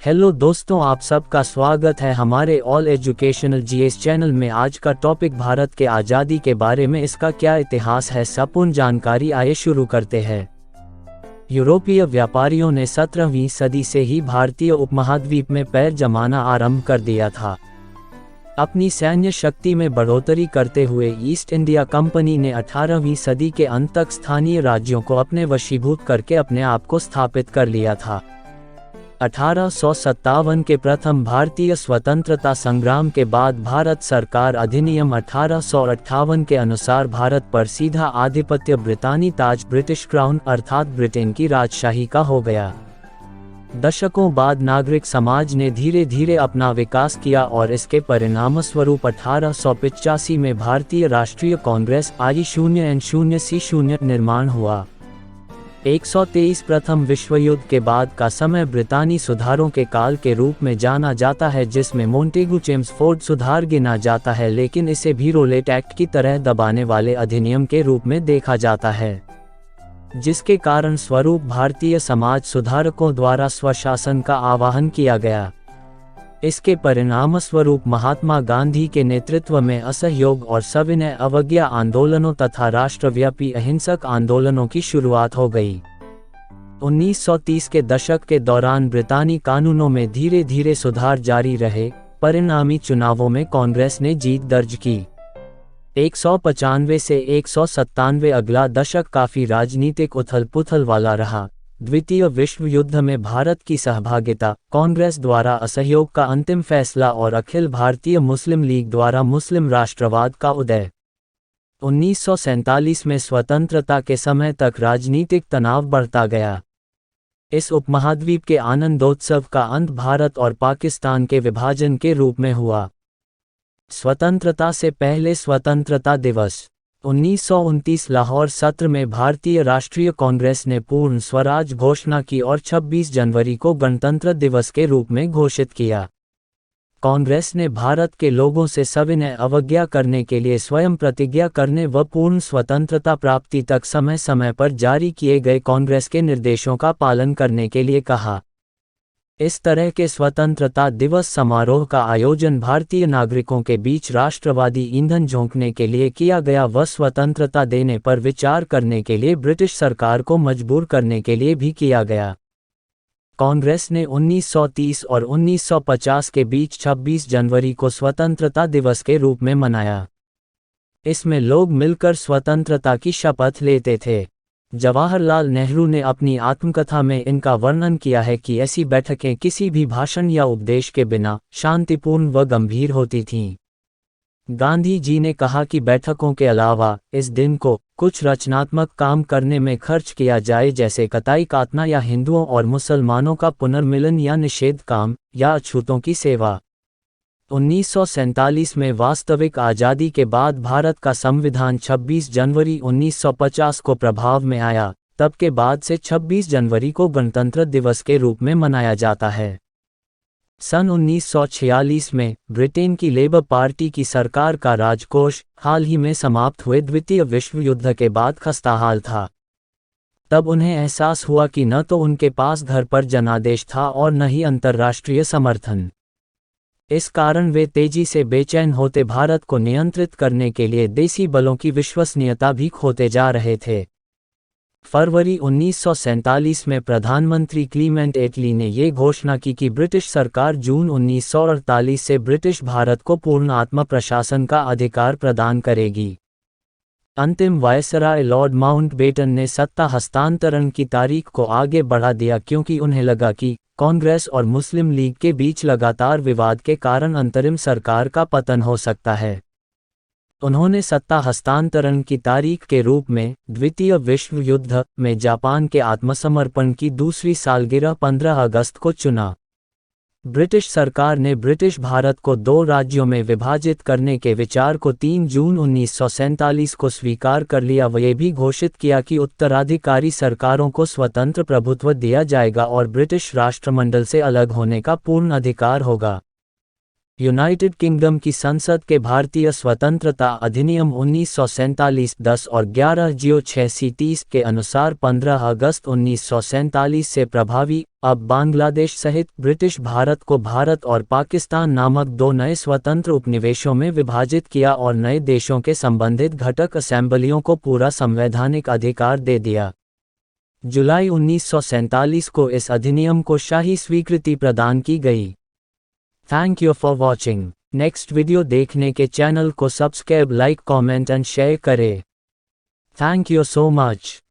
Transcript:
Hello दोस्तों, आप सबका स्वागत है हमारे ऑल एजुकेशनल जीएस चैनल में। आज का टॉपिक भारत के आज़ादी के बारे में, इसका क्या इतिहास है, संपूर्ण जानकारी आइए शुरू करते हैं। यूरोपीय व्यापारियों ने 17वीं सदी से ही भारतीय उपमहाद्वीप में पैर जमाना आरंभ कर दिया था। अपनी सैन्य शक्ति में बढ़ोतरी करते हुए ईस्ट इंडिया कंपनी ने 18वीं सदी के अंत तक स्थानीय राज्यों को अपने वशीभूत करके अपने आप को स्थापित कर लिया था। 1857 के प्रथम भारतीय स्वतंत्रता संग्राम के बाद भारत सरकार अधिनियम 1858 के अनुसार भारत पर सीधा आधिपत्य ब्रितानी ताज ब्रिटिश क्राउन अर्थात ब्रिटेन की राजशाही का हो गया। दशकों बाद नागरिक समाज ने धीरे धीरे अपना विकास किया और इसके परिणामस्वरूप 1885 में भारतीय राष्ट्रीय कांग्रेस I0N0C0 निर्माण हुआ। 123 प्रथम विश्व युद्ध के बाद का समय ब्रितानी सुधारों के काल के रूप में जाना जाता है, जिसमें मोंटेगू चेम्सफोर्ड सुधार गिना जाता है, लेकिन इसे भी रोलेट एक्ट की तरह दबाने वाले अधिनियम के रूप में देखा जाता है, जिसके कारण स्वरूप भारतीय समाज सुधारकों द्वारा स्वशासन का आह्वान किया गया। इसके परिणामस्वरूप महात्मा गांधी के नेतृत्व में असहयोग और सविनय अवज्ञा आंदोलनों तथा राष्ट्रव्यापी अहिंसक आंदोलनों की शुरुआत हो गई। 1930 के दशक के दौरान ब्रितानी कानूनों में धीरे धीरे सुधार जारी रहे। परिणामी चुनावों में कांग्रेस ने जीत दर्ज की। 195 से 197 अगला दशक काफी राजनीतिक उथल पुथल वाला रहा। द्वितीय विश्व युद्ध में भारत की सहभागिता, कांग्रेस द्वारा असहयोग का अंतिम फैसला और अखिल भारतीय मुस्लिम लीग द्वारा मुस्लिम राष्ट्रवाद का उदय। 1947 में स्वतंत्रता के समय तक राजनीतिक तनाव बढ़ता गया। इस उपमहाद्वीप के आनंदोत्सव का अंत भारत और पाकिस्तान के विभाजन के रूप में हुआ। स्वतंत्रता से पहले स्वतंत्रता दिवस 1929 लाहौर सत्र में भारतीय राष्ट्रीय कांग्रेस ने पूर्ण स्वराज घोषणा की और 26 जनवरी को गणतंत्र दिवस के रूप में घोषित किया। कांग्रेस ने भारत के लोगों से सविनय अवज्ञा करने के लिए स्वयं प्रतिज्ञा करने व पूर्ण स्वतंत्रता प्राप्ति तक समय समय पर जारी किए गए कांग्रेस के निर्देशों का पालन करने के लिए कहा। इस तरह के स्वतंत्रता दिवस समारोह का आयोजन भारतीय नागरिकों के बीच राष्ट्रवादी ईंधन झोंकने के लिए किया गया व स्वतंत्रता देने पर विचार करने के लिए ब्रिटिश सरकार को मजबूर करने के लिए भी किया गया। कांग्रेस ने 1930 और 1950 के बीच 26 जनवरी को स्वतंत्रता दिवस के रूप में मनाया। इसमें लोग मिलकर स्वतंत्रता की शपथ लेते थे। जवाहरलाल नेहरू ने अपनी आत्मकथा में इनका वर्णन किया है कि ऐसी बैठकें किसी भी भाषण या उपदेश के बिना शांतिपूर्ण व गंभीर होती थीं। गांधी जी ने कहा कि बैठकों के अलावा इस दिन को कुछ रचनात्मक काम करने में खर्च किया जाए, जैसे कताई काटना या हिंदुओं और मुसलमानों का पुनर्मिलन या निषेध काम या अछूतों की सेवा। 1947 में वास्तविक आज़ादी के बाद भारत का संविधान 26 जनवरी 1950 को प्रभाव में आया। तब के बाद से 26 जनवरी को गणतंत्र दिवस के रूप में मनाया जाता है। सन 1946 में ब्रिटेन की लेबर पार्टी की सरकार का राजकोष हाल ही में समाप्त हुए द्वितीय विश्व युद्ध के बाद खस्ताहाल था। तब उन्हें एहसास हुआ कि न तो उनके पास घर पर जनादेश था और न ही अंतर्राष्ट्रीय समर्थन। इस कारण वे तेजी से बेचैन होते भारत को नियंत्रित करने के लिए देसी बलों की विश्वसनीयता भी खोते जा रहे थे। फरवरी 1947 में प्रधानमंत्री क्लीमेंट एटली ने ये घोषणा की कि ब्रिटिश सरकार जून 1948 से ब्रिटिश भारत को पूर्ण आत्म प्रशासन का अधिकार प्रदान करेगी। अंतिम वायसराय लॉर्ड माउंटबेटन ने सत्ता हस्तांतरण की तारीख को आगे बढ़ा दिया, क्योंकि उन्हें लगा कि कांग्रेस और मुस्लिम लीग के बीच लगातार विवाद के कारण अंतरिम सरकार का पतन हो सकता है। उन्होंने सत्ता हस्तांतरण की तारीख के रूप में द्वितीय विश्व युद्ध में जापान के आत्मसमर्पण की दूसरी सालगिरह 15 अगस्त को चुना। ब्रिटिश सरकार ने ब्रिटिश भारत को 2 राज्यों में विभाजित करने के विचार को 3 जून 1947 को स्वीकार कर लिया व ये भी घोषित किया कि उत्तराधिकारी सरकारों को स्वतंत्र प्रभुत्व दिया जाएगा और ब्रिटिश राष्ट्रमंडल से अलग होने का पूर्ण अधिकार होगा। यूनाइटेड किंगडम की संसद के भारतीय स्वतंत्रता अधिनियम 1947 10 और 11 जियो 6C30 के अनुसार 15 अगस्त 1947 से प्रभावी। अब बांग्लादेश सहित ब्रिटिश भारत को भारत और पाकिस्तान नामक दो नए स्वतंत्र उपनिवेशों में विभाजित किया और नए देशों के संबंधित घटक असेंबलियों को पूरा संवैधानिक अधिकार दे दिया। जुलाई 1947 को इस अधिनियम को शाही स्वीकृति प्रदान की गई। Thank you for watching. Next video देखने के चैनल को subscribe, like, comment and share करें। Thank you so much.